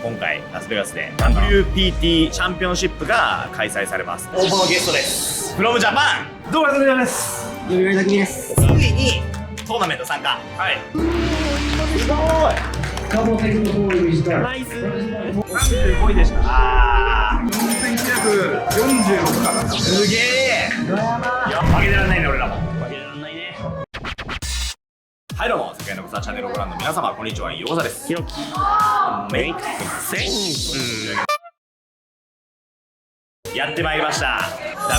今回ラスベガスで WPT チャンピオンシップが開催されます。応募のゲストです。フロムジャパン、動画のです。よみがみです。ついにトーナメント参加。はい。すごい。カボテクのボールにしたナイス。35位でした。ああ。4946かな。すげえ。いや、負けてらんないね、俺らも。負けてらんないね。はい、どうも、世界の草チャンネルをご覧の皆様、こんにちは、横澤です。ひろきメイクセンス。やってまいりました。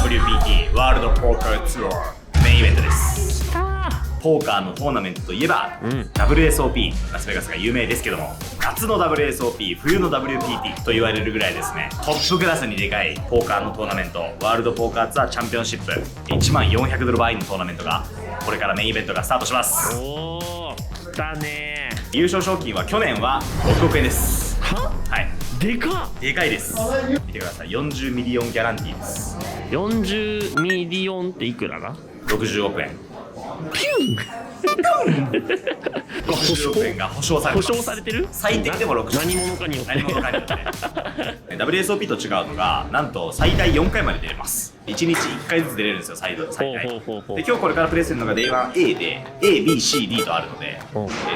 WPT ワールドポーカーツアーメインイベントです。ポーカーのトーナメントといえば、WSOP ラスベガスが有名ですけども、夏の WSOP、冬の WPT と言われるぐらいですね、トップクラスにでかいポーカーのトーナメント、ワールドポーカーツアーチャンピオンシップ1万400ドル倍のトーナメントが、これからメインイベントがスタートします。おー、だねー。優勝賞金は去年は6億円です。は？はい、でかっ。でかいです。見てください、40ミリオンギャランティーです。40ミリオンっていくらだ60億円。ピュン60億円が保証されてます。保証されてる？最低でも60億。何者かによって。何者かによって WSOP と違うのが、なんと最大4回まで出れます。1日1回ずつ出れるんですよ、最大。で、今日これからプレイするのが Day1A で A、B、C、D とあるので、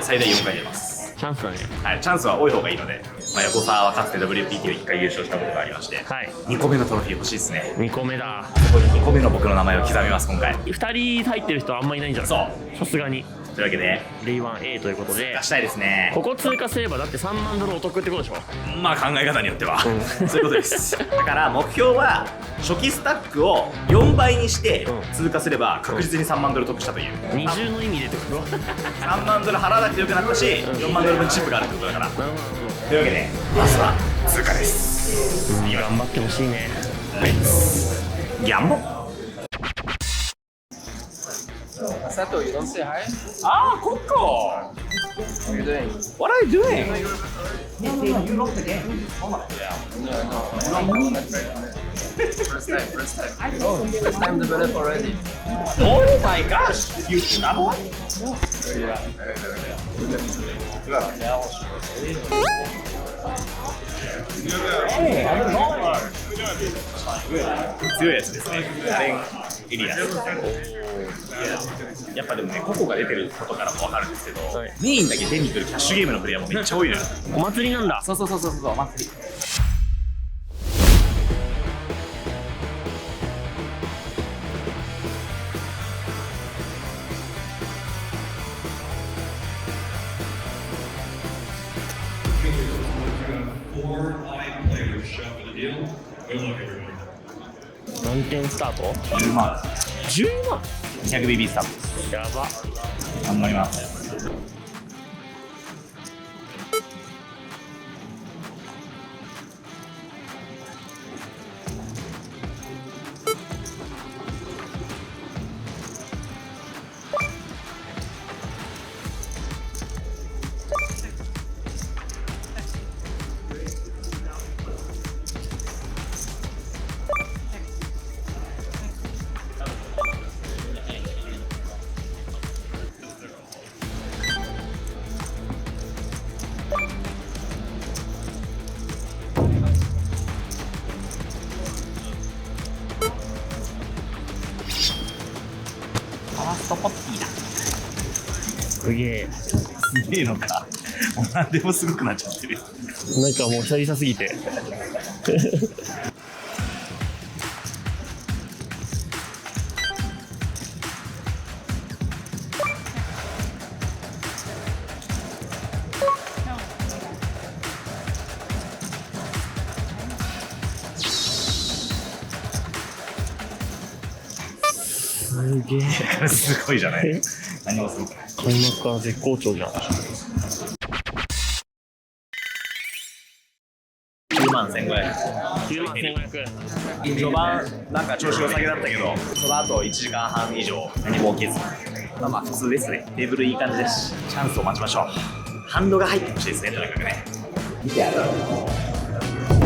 最大4回出ます。チャンスだね。はい、チャンスは多い方がいいので、横澤はかつて WPT を1回優勝したことがありまして、はい、2個目のトロフィー欲しいですね。2個目だ。そこに2個目の僕の名前を刻みます、今回。2人入ってる人はあんまりいないんじゃない？そう、さすがに。というわけで Day1A ということで出したいですね。ここ通過すればだって3万ドルお得ってことでしょ。まあ考え方によっては、そういうことです。だから目標は初期スタックを4倍にして通過すれば確実に3万ドル得したという、二重の意味でってこと？ 3万ドル払わなくてよくなったし、4万ドル分チップがあるってことだから。なるほど。というわけで明日は通過です。頑張ってほしいね。レッツギャンボ。Sato, you don't say hi? Ah, Coco! What are you doing? What are you doing? You lost the game. Yeah. No. First time. Oh, first time develop already. Oh my gosh! You number one? Hey, I don't know. 強いやつですね。エリアス。やっぱでもね、ココが出てることからも分かるんですけど、メインだけ出に来るキャッシュゲームのプレイヤーもめっちゃ多いのよ。お祭りなんだ。そう、お祭り。何点スタート10万。10万 200BB スタート。やば。頑張ります。ファーストポッティだ。すげえ。すげえのか。もう何でもすごくなっちゃってる。なんかもう久々すぎて。すげえ。すごいじゃない。何もすごくない。開幕から絶好調じゃん。9万1500。9万1500。序盤なんか調子良さげだったけど、その後1時間半以上何も起きず、まあ普通ですね。テーブルいい感じですし、チャンスを待ちましょう。ハンドが入ってほしいですね、とにかくね。見てやる。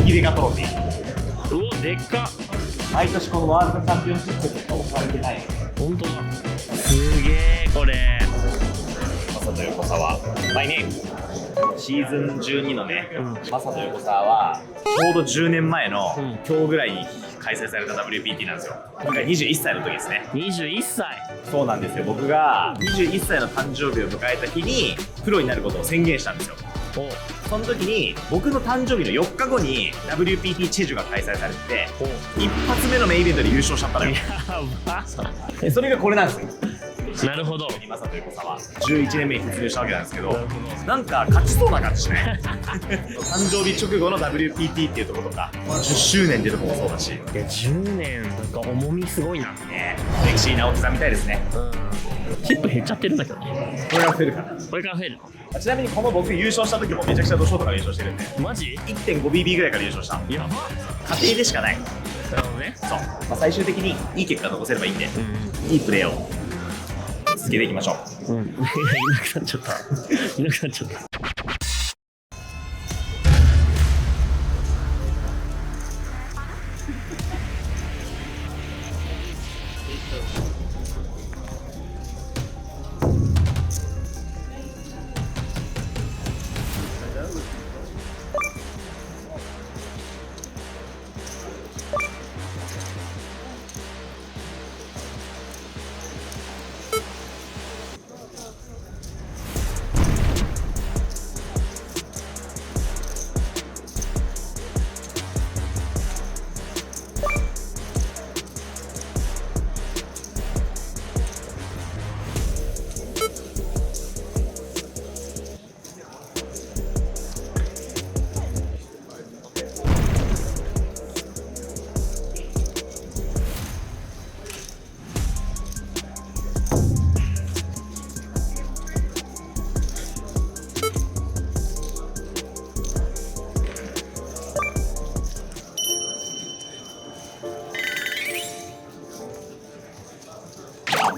ヒデガトロフィー。うお、でっか。毎年このワールドチャンピオンシップとか置かれてない。本当だ。すげえこれ。まさと横澤。マイネーム。シーズン12のね、マサと横澤はちょうど10年前の今日ぐらいに開催された WPT なんですよ。僕が21歳の時ですね。21歳。そうなんですよ。僕が21歳の誕生日を迎えた日にプロになることを宣言したんですよ。おその時に僕の誕生日の4日後に WPT チェジュが開催されてて、一発目のメインイベントで優勝しちゃったのよ。やば。でそれがこれなんですよ。なるほど。マサと横澤11年目に突入したわけなんですけど、なんか勝ちそうな感じしない誕生日直後の WPT っていうところとか10周年っていうところもそうだし、いや10年なんか重みすごいな。ね、歴史に名を刻みたいですね。チップ減っちゃってるんだけどね。これが増えるから。これから増えるの。ちなみにこの僕優勝した時もめちゃくちゃドショートから優勝してるんで、マジ？ 1.5BB ぐらいから優勝した。やば。家庭でしかない。なるほどね。そう、まあ、最終的にいい結果残せればいいんで、いいプレーを続けていきましょう。いなくなっちゃった。いなくなっちゃった。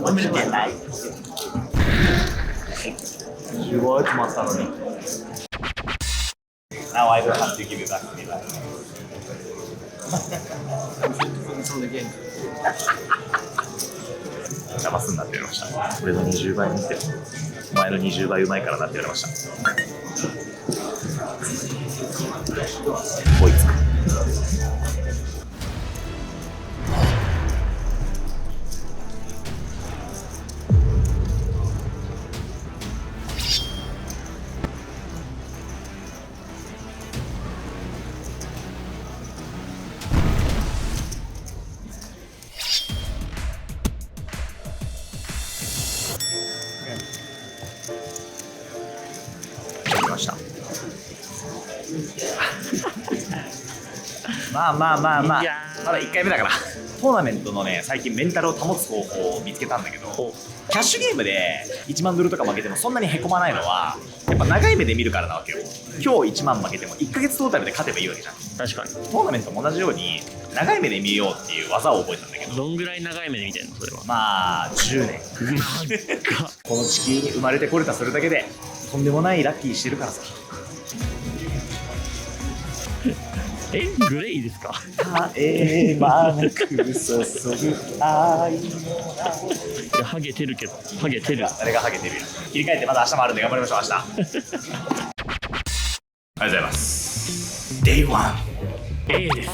マジでない。すごい止まったのに。Now I don't have to give you back to me. Focus on the game. 邪魔すんなって言われました。俺の20倍見てる。お前の20倍うまいからなって言われました。こいつか。ました。まあまあまあまあ、まだ1回目だから。トーナメントのね、最近メンタルを保つ方法を見つけたんだけど、キャッシュゲームで1万ドルとか負けてもそんなにへこまないのはやっぱ長い目で見るからなわけよ。今日1万負けても1ヶ月トータルで勝てばいいわけじゃん。確かに。トーナメントも同じように長い目で見ようっていう技を覚えたんだけど、どんぐらい長い目で見てんのそれは。まあ10年この地球に生まれてこれたそれだけでとんでもないラッキーしてるからさ。え、グレイですか？絶え間なく注ぐ愛のいや、ハゲてるけど、ハゲてる。誰がハゲてるよ。切り替えてまた明日もあるんで頑張りましょう。明日ありがとうございます。Day1 A です。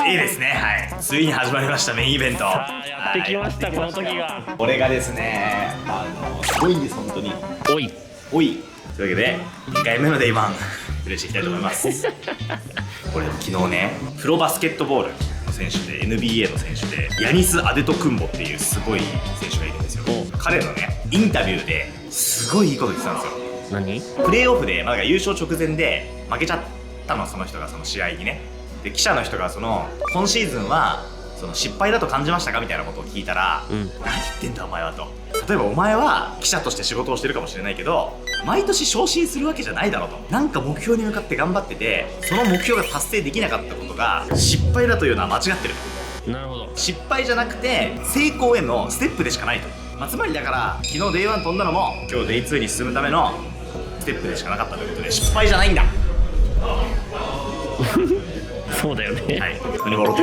A ですね。はい、ついに始まりましたメインイベント。さあ、やってきました、この時が。これがですね、すごいんです本当に。おい。おいというわけで2回目の Day1 プレイしていきたいと思いますこれ昨日ね、プロバスケットボールの選手で NBA の選手でヤニス・アデトクンボっていうすごい選手がいるんですよ。彼のねインタビューですごいいいこと言ってたんですよ。何？プレーオフで、まあ、優勝直前で負けちゃったの、その人がその試合にね。で記者の人が今シーズンはその失敗だと感じましたかみたいなことを聞いたら、何言ってんだお前はと。例えばお前は記者として仕事をしてるかもしれないけど毎年昇進するわけじゃないだろうと。なんか目標に向かって頑張っててその目標が達成できなかったことが失敗だというのは間違ってると。なるほど。失敗じゃなくて成功へのステップでしかないと。まあ、つまりだから昨日 Day1 飛んだのも今日 Day2 に進むためのステップでしかなかったということで失敗じゃないんだそうだよね。はい、何笑って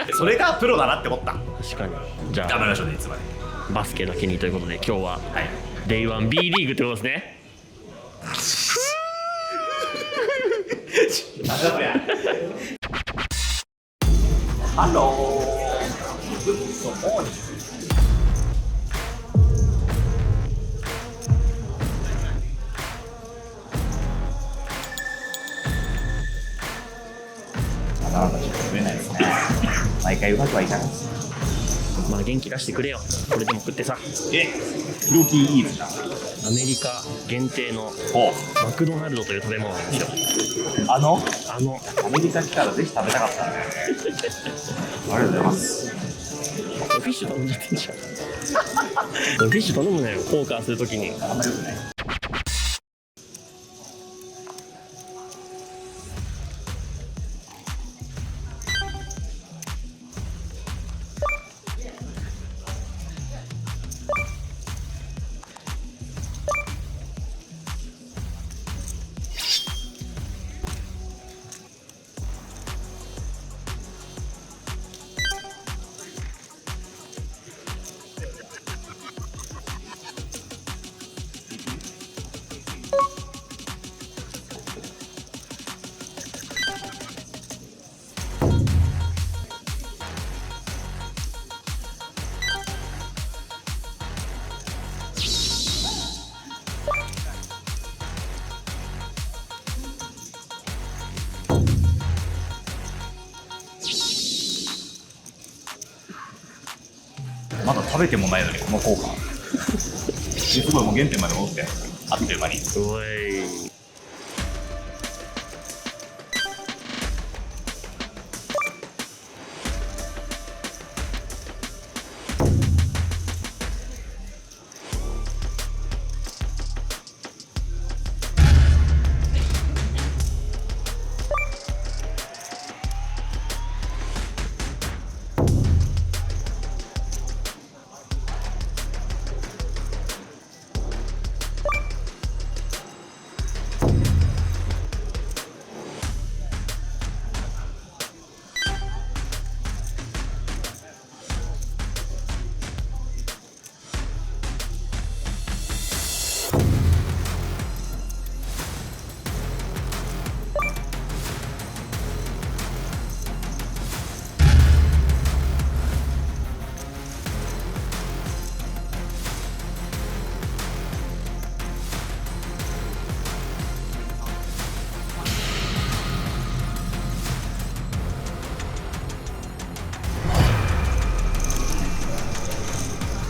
るそれがプロだなって思った。確かに。じゃあ頑張りましょうねいつまで。バスケだけにということで今日ははい、Day1 B リーグってことですね。なんだこりゃ。ハロー。グッドモーニング。まだまだちょっと食えないですね。毎回うまくはいかないです。まあ元気出してくれよ。これでも食ってさ。ヒロキイーズじゃん。アメリカ限定のマクドナルドという食べ物なんですよ。アメリカ来たらぜひ食べたかったね。ありがとうございます。フィッシュ頼んじゃってんじゃん。フィッシュ頼むなよ、ポーカーするときに。あんまりよくない。まだ食べてもないのにこの効果すごいもう原点まで戻ってあっという間に。おい。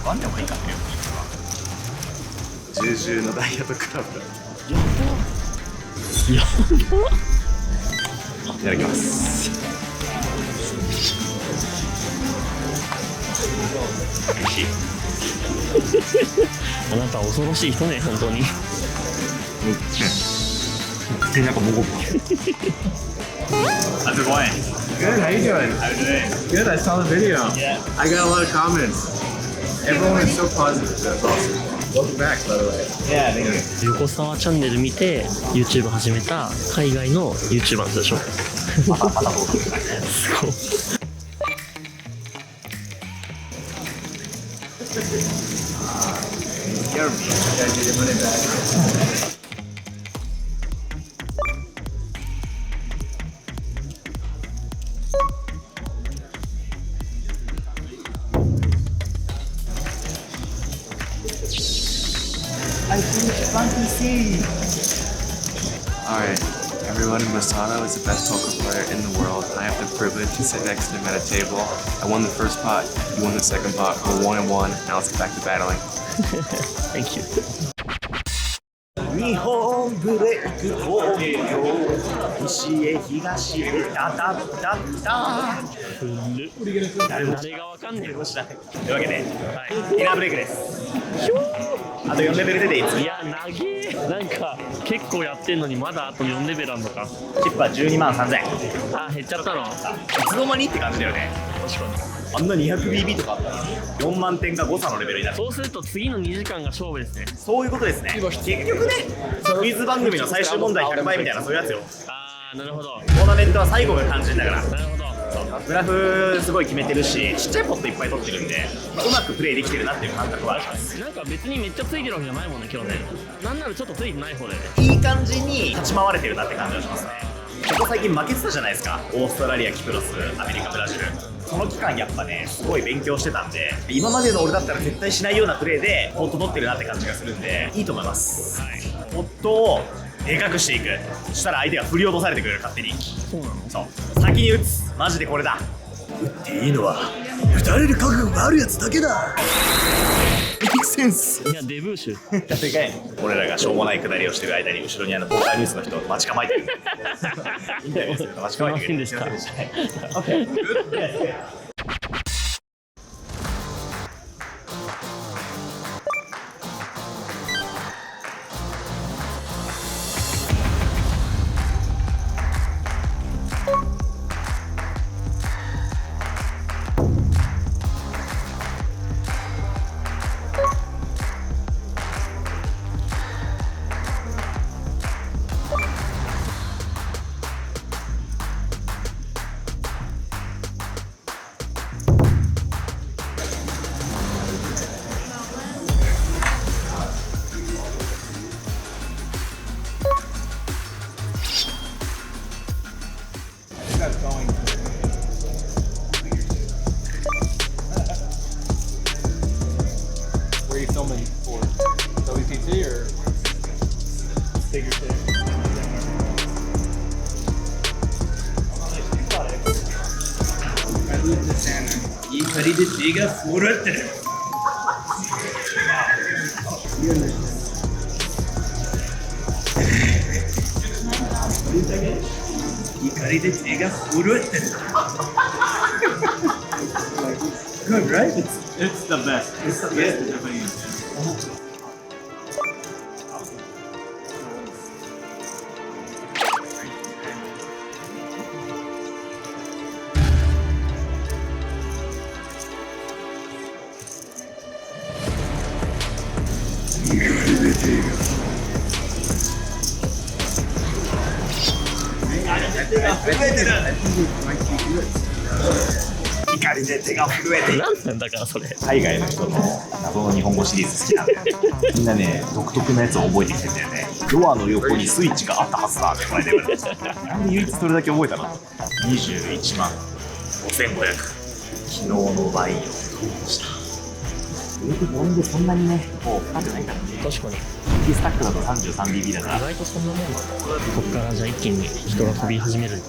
ワンでもいいかっていう重々のダイヤとクラブだ。やばっ。いただきます。美味しい。あなた恐ろしい人ね、本当に。口の中もごも。How's it going? Good, how you doing? How you doing? Good, I saw the video. Yeah. I got a lot of comments. Everyone is so positive. That's awesome. Welcome back, by the way. Yeah, thank you. 横沢チャンネル見て YouTube 始めた海外の YouTuber の人でしょ。すごい。Scared me. You guys need your money back. Alright, everyone, Masato is the best poker player in the world. I have the privilege to sit next to him at a table. I won the first pot, he won the second pot. We're 1-1. Now let's get back to battling. Thank you. 日本ブレイク東京西へ東へダダダダ誰がわかんねえ。というわけで、ディナーブレイクです。あと4レベルでいいです。いや、長え。なんか結構やってんのにまだあと4レベルあんのか。チップは12万3000円。あ、減っちゃったの。いつの間にって感じだよね。確かに。あんな 200BB とかあったら4万点が誤差のレベルになる。そうすると次の2時間が勝負ですね。そういうことですね。結局ね、クイズ番組の最終問題100倍みたいなそういうやつよ。あー、なるほど。トーナメントは最後が肝心だから。なるほど。グラフすごい決めてるし、ちっちゃいポットいっぱい取ってるんで、うまくプレイできてるなっていう感覚はあります。なんか別にめっちゃついてるわけじゃないもんね、今日ね。なんならちょっとついてない方だよね。いい感じに立ち回れてるなって感じがしますね。ここ最近負けてたじゃないですか。オーストラリア、キプロス、アメリカ、ブラジル。その期間やっぱね、すごい勉強してたんで、今までの俺だったら絶対しないようなプレーでこう整ってるなって感じがするんで、いいと思います。ポットをでかくしていく。そしたら相手が振り落とされてくれる、勝手に。そうなの？そう、先に打つ。マジでこれだ。打っていいのは打たれる覚悟があるやつだけだ。メイクセンス。いやデブーシュ。でかい。俺らがしょうもないくだりをしてる間に後ろにポーカーニュースの人を待ち構えてる。インタビューすると待ち構えてくれる。すいませんでしたオッケー。Where are you filming for? WPT or Figurative? いい仮で手が震えてる。怒りで手が震えてる。Good, right? It's the best. It's the best Japanese.怒りで手が震えている。なんなんだからそれ。海外の人の謎の日本語シリーズ好きなんで、みんなね、独特なやつを覚えてきてんだよね。ドアの横にスイッチがあったはずだってこれで言われて、なんで唯一それだけ覚えたの？ 21万5500。昨日の倍を取りました。なんでそんなにね、もう深くないからね。確かに。キースタックだと 33dB だから意外とそんなもんだ。こっからじゃあ一気に人が飛び始めるんだ。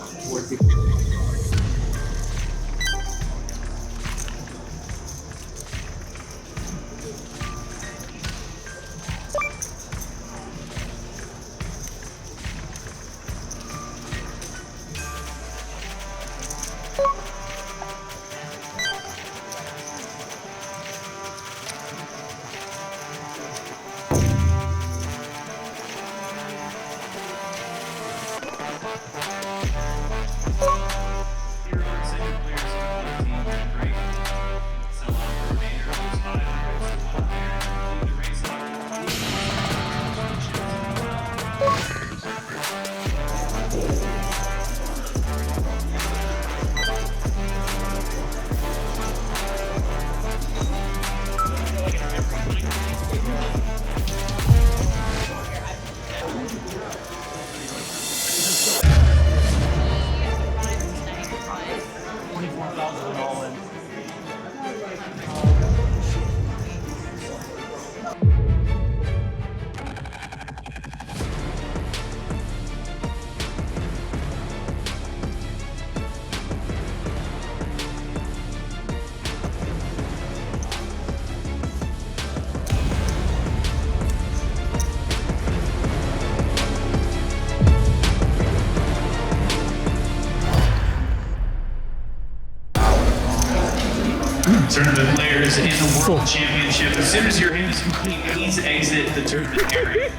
Tournament players in the World Championship. As soon as your hand is complete, please exit the tournament area.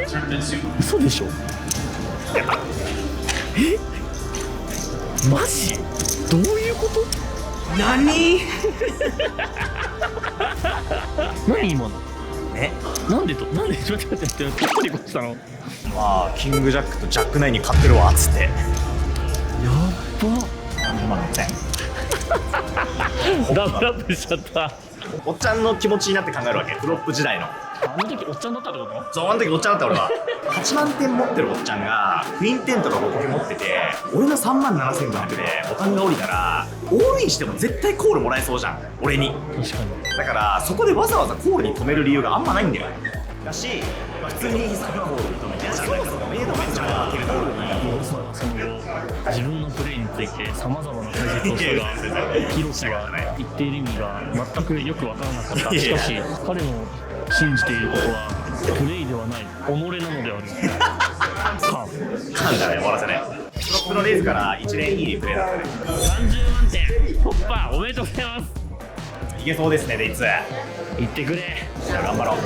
Tournament super. 嘘でしょ？え？マジ？どういうこと？何？何今の？え？なんでちょっと待ってどこにこしたの？まあキングジャックとジャックナインに勝ってるわっつって。やっば。30万6000。ダブルアップしちゃった。おっちゃんの気持ちになって考えるわけ。フロップ時代のあの時おっちゃんだったってこと？そう、あの時おっちゃんだった俺は8万点持ってるおっちゃんがクイーン10とか5個持ってて、俺の3万7500でボタンが降りたらオールインしても絶対コールもらえそうじゃん、俺に。確かに。だからそこでわざわざコールに止める理由があんまないんだよ。だし、普通にそのコールに止めてじゃないかとか、メイドめっちゃ開けるところにその自分のプレーについてさまざまな解説をしたが、ヒロシは言っている意味が全くよく分からなかった。しかし彼の信じていることはプレイではない己なのである。噛んだね、終わらせね。プロレーズから1年いいプレーだったね。30万点突破おめでとうございます。いけそうですね、デイツ。言ってくれ。じゃあ頑張ろう。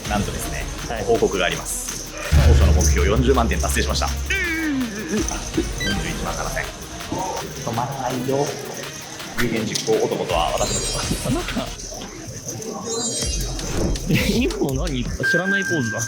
なんとですね、報告があります。当初の目標40万点達成しました。41万7000。止まらないよ。有言実行男とは私のことなんか今の何知らないポーズだ。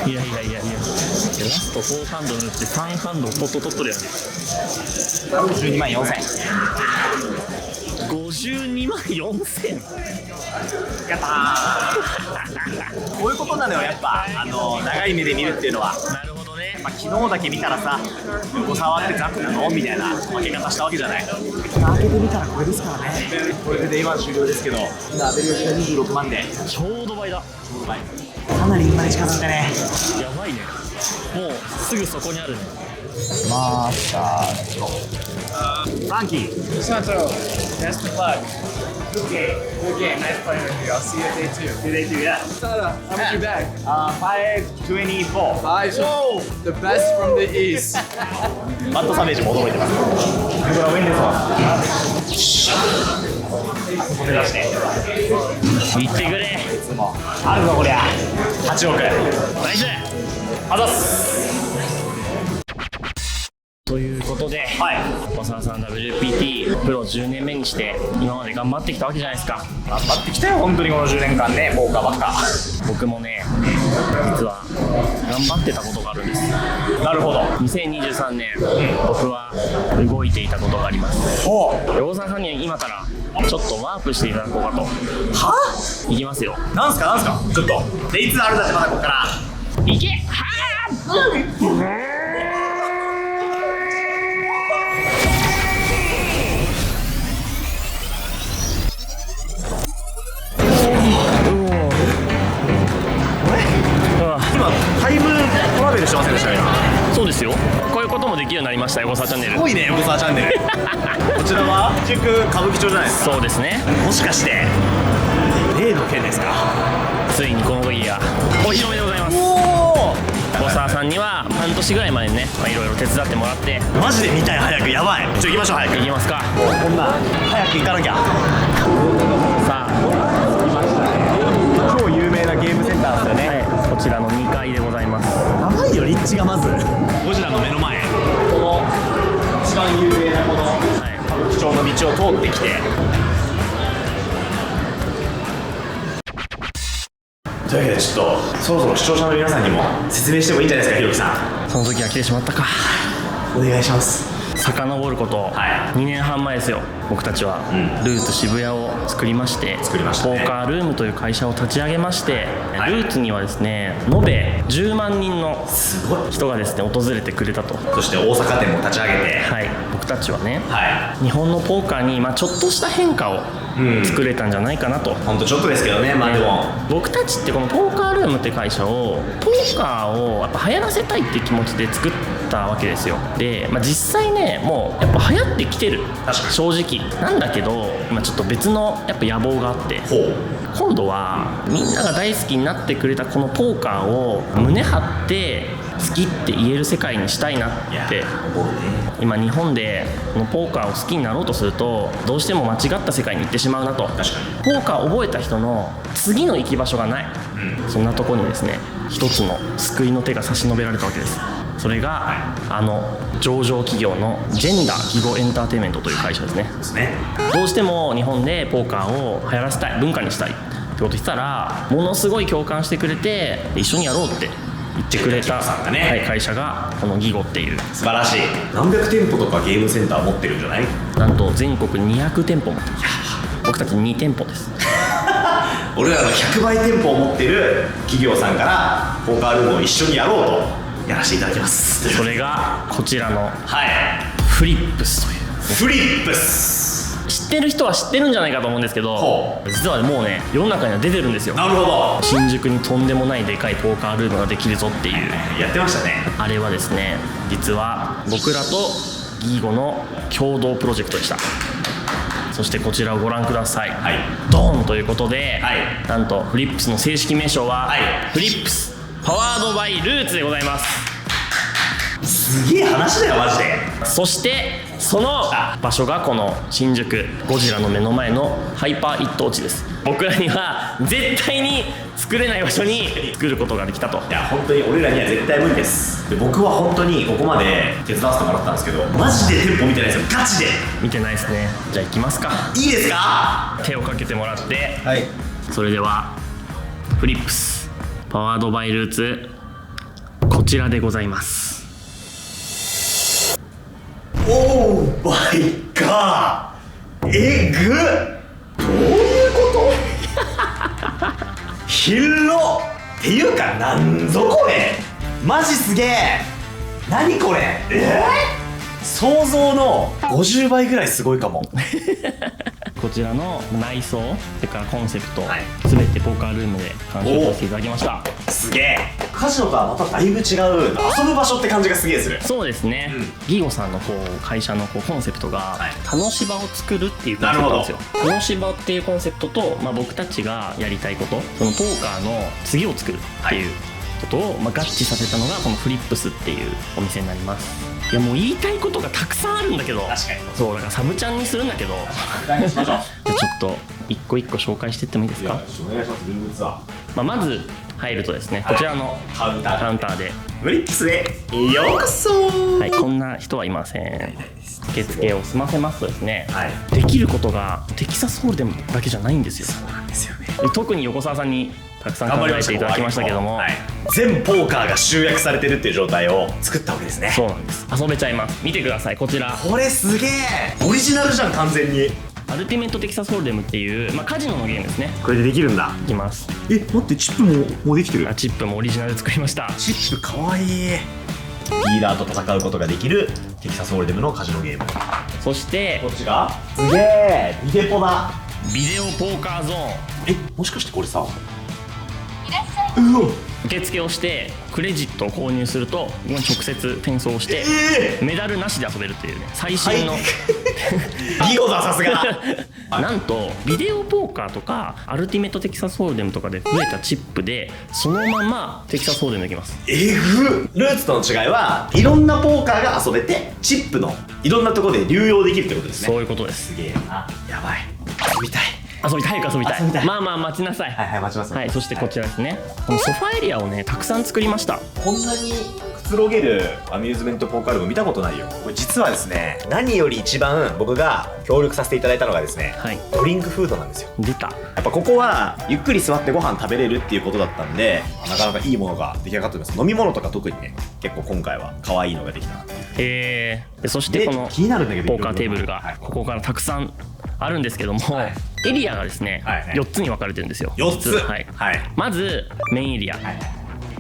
いやラスト4ハンド塗って3ハンドポット取っとるやん。52万4000。52万4000。やったー。こういうことなのよ、やっぱ長い目で見るっていうのは。なるほどね。昨日だけ見たらさ、横触ってザクなのみたいな負け方したわけじゃない。開けてみたらこれですからね。これでデイワン終了ですけど、今アベレージが26万でちょうど倍だ。かなり今に近づいたね。やばいね。もうすぐそこにあるね。またフランキー。Santo, best of luck. Good game, nice playing with you. I'll see you at day 2. Day 2, yeah. Sada, how much you back? 524. Whoa! The best from the east. バットサメージも驚いてます。これはウィンですわ。目指して言ってくれ。もうあるぞこりゃ。8億。ナイス。あざっす。ということで、小沢さん WPT プロ10年目にして今まで頑張ってきたわけじゃないですか。頑張ってきたよ本当にこの10年間ね、ポーカーばっか。僕もね、実は頑張ってたことがあるんです。なるほど。2023年、僕は動いていたことがあります。横澤さんに今からちょっとワープしていただこうかと。いきますよ。なんすかちょっとデイツあるだってまだこっからいけ。はー今タイムトラベルしてませんでしたね。そうですよ。こういうこともできるようになりました。横澤チャンネル。すごいね、横澤チャンネル。こちらは新宿歌舞伎町じゃないですか。そうですね。もしかして例の件ですか。ついにこの時がお披露目でございます。おお。小沢沢さんには半年ぐらい前にねいろいろ手伝ってもらって。マジで見たい、早く。やばい。行きましょう、早く。いきますか。こんな早く行かなきゃ。さあ、超有名なゲームセンターですよね。はい、こちらの2階でございます。やばいよ、立地がまずゴジラの目の前、この一番有名なこの貴重な道を通ってきて、というわけでちょっとそろそろ視聴者の皆さんにも説明してもいいんじゃないですか、ひろきさその時は来てしまったか。ん。お願いします。遡ることはい2年半前ですよ。僕たちはルーツ渋谷を作りまして、作りましたねポーカールームという会社を立ち上げまして、はいルーツにはですね延べ10万人のすごい。人がですね訪れてくれたと。そして大阪店も立ち上げて、はい、僕たちはねは日本のポーカーにちょっとした変化を作れたんじゃないかなと。い、ほんとちょっとですけどね、まあでも僕たちってこのポーカールームって会社をポーカーをやっぱ流行らせたいって気持ちで作ったわけですよ。で、実際ねもうやっぱ流行ってきてる、確かに正直なんだけど、ちょっと別のやっぱ野望があって、ほう今度はみんなが大好きになってくれたこのポーカーを胸張って好きって言える世界にしたいなって思うね。今日本でこのポーカーを好きになろうとするとどうしても間違った世界に行ってしまうなと。確かに。ポーカーを覚えた人の次の行き場所がない、そんなところにですね一つの救いの手が差し伸べられたわけです。それが上場企業のジェンダー記号エンターテインメントという会社ですね。ですね。どうしても日本でポーカーを流行らせたい、文化にしたいってこと言ってたらものすごい共感してくれて一緒にやろうって言ってくれた、さんがねはい、会社がこのギゴっていう、素晴らしい。何百店舗とかゲームセンター持ってるんじゃない？なんと全国200店舗持ってます。僕たち2店舗です。俺らの100倍店舗を持ってる企業さんからポーカールームを一緒にやろうとやらせていただきます。それがこちらのはい、フリップスという。フリップス。知ってる人は知ってるんじゃないかと思うんですけどほ、実はもうね世の中には出てるんですよ。なるほど。新宿にとんでもないでかいポーカールームができるぞっていう。やってましたね。あれはですね実は僕らとギーゴの共同プロジェクトでした。そしてこちらをご覧ください、はい、ドーンということで、はい、なんとフリップスの正式名称は、はい、フリップスパワードバイルーツでございます。すげえ話だよマジで。そしてその場所がこの新宿ゴジラの目の前のハイパー一等地です。僕らには絶対に作れない場所に作ることができたと。いや本当に俺らには絶対無理です。で僕は本当にここまで手伝わせてもらったんですけどマジで店舗見てないですよ。ガチで見てないですね。じゃあ行きますか。いいですか？手をかけてもらって、はい。それではフリップスパワードバイルーツこちらでございます。オーマイガー、えぐっ、どういうこと広っていうかなんぞこれマジすげえ。何これ、想像の50倍ぐらいすごいかも。こちらの内装それからコンセプト、はい、全てポーカールームで監修させていただきました。すげえ。カジノとはまただいぶ違う遊ぶ場所って感じがすげえする。そうですね、ギゴさんの会社のコンセプトが、はい、楽し場を作るっていうコンセプトなんですよ。楽し場っていうコンセプトと、僕たちがやりたいこと、そのポーカーの次を作るっていうことを、合致させたのがこのフリップスっていうお店になります。いやもう言いたいことがたくさんあるんだけど、確かにそうだからサブチャンにするんだけどじゃあちょっと一個一個紹介していってもいいですか？お願いします。ルームツアー、まず入るとですね、こちらのカウンターでフリップスへようこそ。はい、こんな人はいません。受付を済ませますとですね、はい、できることがテキサスホールデムだけじゃないんですよ。そうなんですよね。特に横澤さんにたくさん考えていただきましたけども、全ポーカーが集約されてるっていう状態を作ったわけですね。そうなんです。遊べちゃいます。見てください、こちら。これすげえオリジナルじゃん完全に。アルティメットテキサスホールデムっていう、カジノのゲームですね。これでできるんだ。いきます。待ってチップもうできてる。チップもオリジナルで作りました。チップかわいい。ディーラーと戦うことができるテキサスホールデムのカジノゲーム。そしてこっちがすげえビデポだ。ビデオポーカーゾーン。もしかしてこれさ、いらっしゃいま受付をしてクレジットを購入するとここに直接転送して、メダルなしで遊べるっていうね最新の、ビゴださすがなんとビデオポーカーとかアルティメットテキサスホールデムとかで増えたチップでそのままテキサスホールデムできます。ルーツとの違いはいろんなポーカーが遊べてチップのいろんなところで流用できるってことですね。そういうことです。すげえな。やばい、遊びたい。早く遊びたい。まあ待ちなさい。はい待ちます。はい、そしてこちらですね、このソファエリアをねたくさん作りました。こんなにくつろげるアミューズメントポーカールーム見たことないよ。これ実はですね、何より一番僕が協力させていただいたのがですね、はい、ドリンクフードなんですよ。出た。やっぱここはゆっくり座ってご飯食べれるっていうことだったんで、なかなかいいものが出来上がってます。飲み物とか特にね、結構今回は可愛いのができたなっていう。でそしてこの気になるんだけどポーカーテーブルがここからたくさんあるんですけども、エリアがですね、4つに分かれてるんですよ。4つ、はい、まずメインエリア、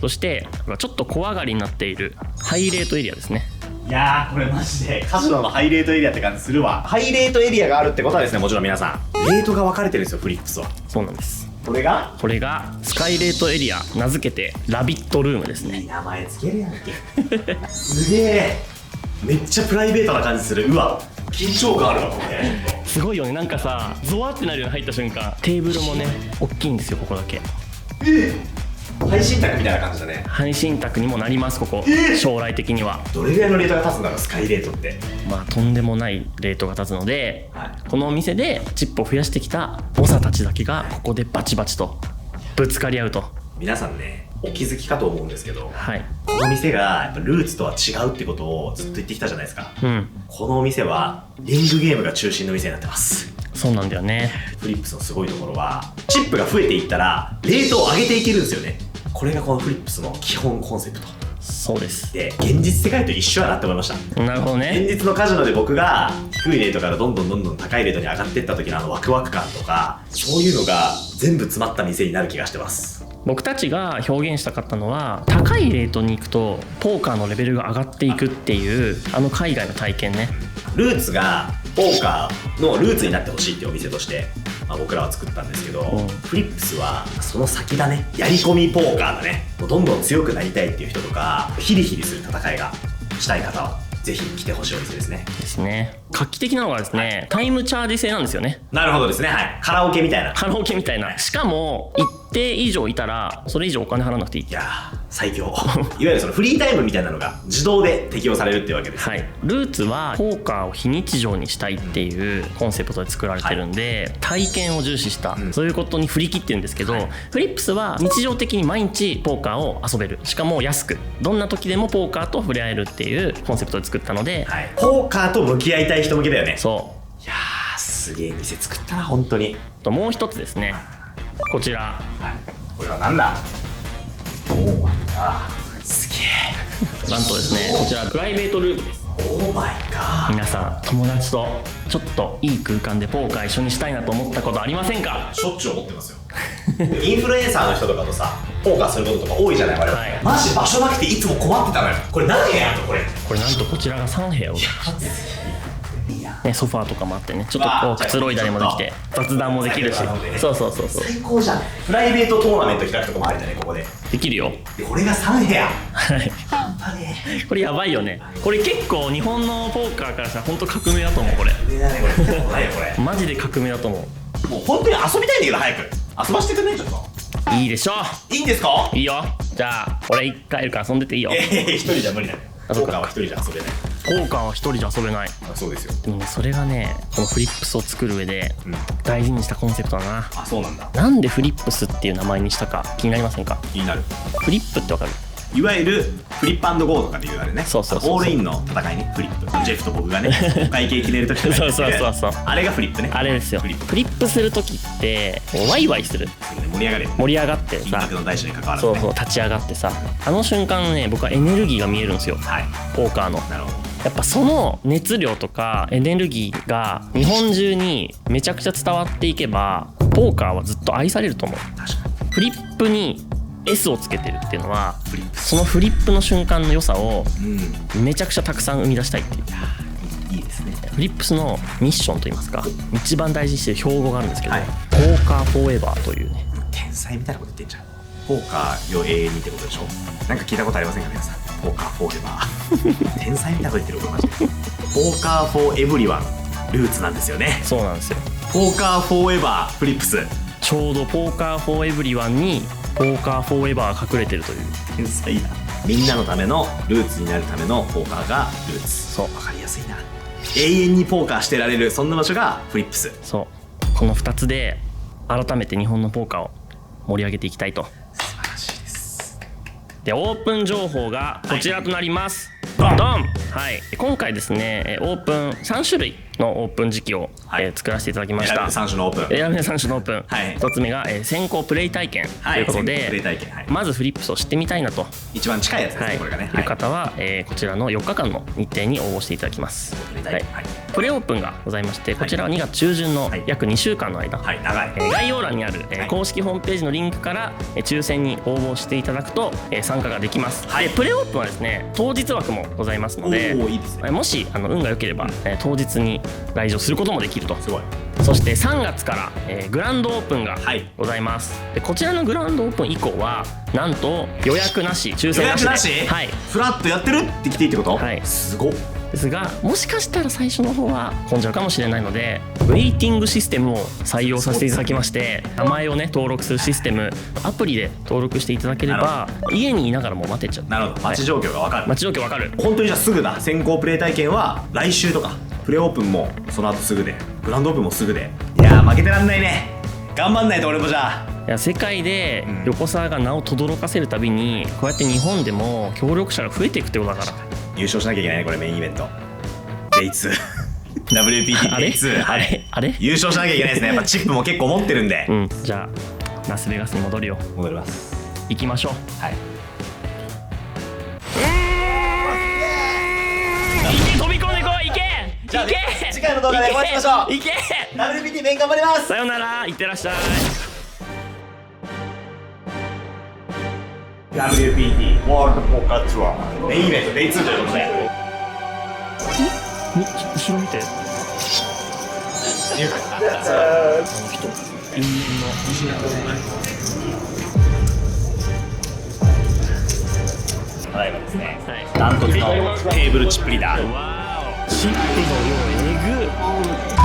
そしてちょっと小上がりになっているハイレートエリアですね。いやー、これマジでカジノのハイレートエリアって感じするわ。ハイレートエリアがあるってことはですね、もちろん皆さんレートが分かれてるんですよ、フリップスは。そうなんです。これがスカイレートエリア、名付けてラビットルームですね。名前つけるやんけすげえ、めっちゃプライベートな感じする。うわ、緊張感あるわこれ。すごいよね。なんかさゾワってなるように入った瞬間、テーブルもね大きいんですよ、ここだけ。配信宅みたいな感じだね。配信宅にもなります、ここ。将来的にはどれぐらいのレートが立つんだろう、スカイレートって。まあとんでもないレートが立つので、このお店でチップを増やしてきた猛者たちだけがここでバチバチとぶつかり合うと。皆さんね、お気づきかと思うんですけど、はい、この店がやっぱルーツとは違うってことをずっと言ってきたじゃないですか。このお店はリングゲームが中心の店になってます。そうなんだよね。フリップスのすごいところはチップが増えていったらレートを上げていけるんですよね。これがこのフリップスの基本コンセプト。そうです。で、現実世界と一緒やなって思いました。なるほどね。現実のカジノで僕が低いレートからどんどん高いレートに上がっていった時のあのワクワク感とか、そういうのが全部詰まった店になる気がしてます。僕たちが表現したかったのは、高いレートに行くとポーカーのレベルが上がっていくっていうあの海外の体験ね。ルーツがポーカーのルーツになってほしいっていうお店として、僕らは作ったんですけど、フリップスはその先だね。やり込みポーカーだね。どんどん強くなりたいっていう人とか、ヒリヒリする戦いがしたい方はぜひ来てほしいお店ですね。ですね。画期的なのがですね、タイムチャージ制なんですよね。なるほどですね。はい、カラオケみたいな。カラオケみたいな。しかも一定以上いたらそれ以上お金払わなくていい。いやー、最強いわゆるそのフリータイムみたいなのが自動で適用されるっていうわけです。はい、ルーツはポーカーを非日常にしたいっていうコンセプトで作られてるんで、体験を重視した、そういうことに振り切ってるんですけど、フリップスは日常的に毎日ポーカーを遊べる、しかも安く、どんな時でもポーカーと触れ合えるっていうコンセプトで作ったので、ポーカーと向き合いたい人向けだよね。そう。いやー、すげえ店作ったな本当に。ともう一つですね、こちら、これはなんだ。おー、すげえなんとですね、こちらプライベートルームです。オーマイガー。皆さん友達とちょっといい空間でポーカー一緒にしたいなと思ったことありませんか？しょっちゅう思ってますよインフルエンサーの人とかとさ、ポーカーすることとか多いじゃない我々、マジ場所なくていつも困ってたのよ。これ何部屋やんのこれ。これなんとこちらが3部屋ございますね。ソファーとかもあってね、ちょっとこうくつろいだりもできて雑談もできるし、そうそうそうそう、最高じゃん。プライベートトーナメント開くとこもあるじゃないここで。できるよ。これが3部屋。はいこれやばいよね。これ結構日本のポーカーからしたら本当革命だと思う。これマジで革命だと思う。もう本当に遊びたいんだけど早く遊ばしてくんないちょっと。いいでしょう。いいんですか？いいよ。じゃあ俺一回いるから遊んでていいよ。一人じゃ無理だよ。ポーカーは一人じゃ遊べない。ポーカーは一人じゃ遊べない。そうですよ。でもね、それがね、このフリップスを作る上で大事にしたコンセプトだな。あ、そうなんだ。なんでフリップスっていう名前にしたか気になりませんか？気になる。フリップってわかる？いわゆるフリップ&ゴーとかで言われるね。そうそうそうそう、オールインの戦いね。フリップ、ジェフと僕がねお会計決めるときそうそうそうそう、あれがフリップね。あれですよ。フリップするときってワイワイする、盛り上がる、盛り上がって金さ、額の大小に関わらずね。そうそう、立ち上がってさ、あの瞬間ね、僕はエネルギーが見えるんですよ、はい、ポーカーの。なるほど。やっぱその熱量とかエネルギーが日本中にめちゃくちゃ伝わっていけば、ポーカーはずっと愛されると思う。確かに。フリップに S をつけてるっていうのは、そのフリップの瞬間の良さをめちゃくちゃたくさん生み出したいっていう、いいですね。フリップスのミッションといいますか、一番大事にしてる標語があるんですけど、はい、ポーカーフォーエバーというね。天才みたいなこと言ってんじゃん。ポーカーよ永遠にってことでしょ。なんか聞いたことありませんか皆さん。ポーカーフォーエバー天才みたいなこと言ってる俺マジで。ポーカーフォーエブリワンルーツなんですよね。そうなんですよ。ポーカーフォーエバーフリップス。ちょうどポーカーフォーエブリワンにポーカーフォーエバー隠れてるという。天才だ。みんなのためのルーツになるためのポーカーがルーツ。そうわかりやすいな。永遠にポーカーしてられるそんな場所がフリップス。そうこの2つで改めて日本のポーカーを盛り上げていきたいと。素晴らしいです。でオープン情報がこちらとなります、ドンドン。はい、今回ですねオープン3種類のオープン時期を、はい作らせていただきました。選ぶ3種のオープン。選べ3種のオープン、はい1つ目が、先行プレイ体験ということで、先行プレイ体験、はい、まずフリップスを知ってみたいなと、一番近いやつですね、はい、これがね。いう方は、こちらの4日間の日程に応募していただきます。はい、プレオープンがございまして、こちらは2月中旬の約2週間の間、はい、長い。概要欄にある、公式ホームページのリンクから、抽選に応募していただくと、参加ができます、でプレオープンはですね当日枠もございますので、おーいいですね。もし運が良ければ、当日に来場することもできると。すごい。そして3月から、グランドオープンがはいございます、でこちらのグランドオープン以降はなんと予約なし抽予選なしで約なし？はいフラッとやってるって来ていいってこと？はいすごっ。ですが、もしかしたら最初の方は混んじゃうかもしれないので、ウェイティングシステムを採用させていただきまして、名前をね登録するシステム、アプリで登録していただければ家にいながらも待てちゃう。なるほど。待ち状況がわかる。待ち状況わかる。本当にじゃあすぐだ。先行プレイ体験は来週とか、プレオープンもその後すぐで、グランドオープンもすぐで。いやー負けてらんないね。頑張んないと俺もじゃあ。いや世界で横澤が名を轟かせるたびに、こうやって日本でも協力者が増えていくってことだから。優勝しなきゃいけないね、これメインイベント。Day 2 WPT あれ Day 2、はい、あれ優勝しなきゃいけないですね。やっぱチップも結構持ってるんで、じゃあラスベガスに戻るよ。戻ります。行きましょう。はい。行け、飛び込んでこい。行けじゃあ行け、次回の動画でお会いしましょう。行け WPT メイン頑張ります。さよなら、いってらっしゃい。 WPT ワールドポーカーツアーメインイベント Day 2ということで、後ろ見て。あの人、インただいまですね、はい、ダントツのテーブルチップリーダー。わーお、チップの量えぐ。